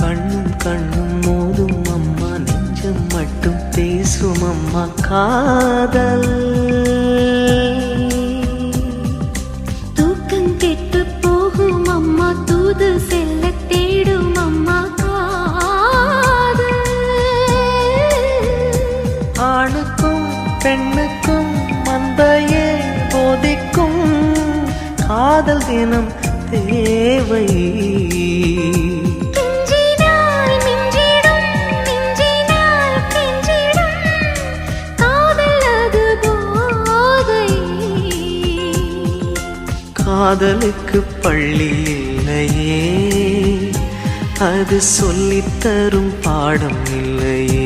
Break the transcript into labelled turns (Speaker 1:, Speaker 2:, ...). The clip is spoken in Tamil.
Speaker 1: கண்ணும் கண்ணும் மோதும் அம்மா, நெஞ்சம் மட்டும் பேசும் அம்மா காதல்.
Speaker 2: தூக்கம் கெட்டு போகும் அம்மா, தூது செல்ல தேடும் அம்மா காதல்.
Speaker 1: ஆணுக்கும் பெண்ணுக்கும் மந்தையே போதிக்கும் காதல் தினம் தேவை. காதலுக்கு பள்ளி இல்லையே, அது சொல்லித்தரும் பாடம் இல்லையே.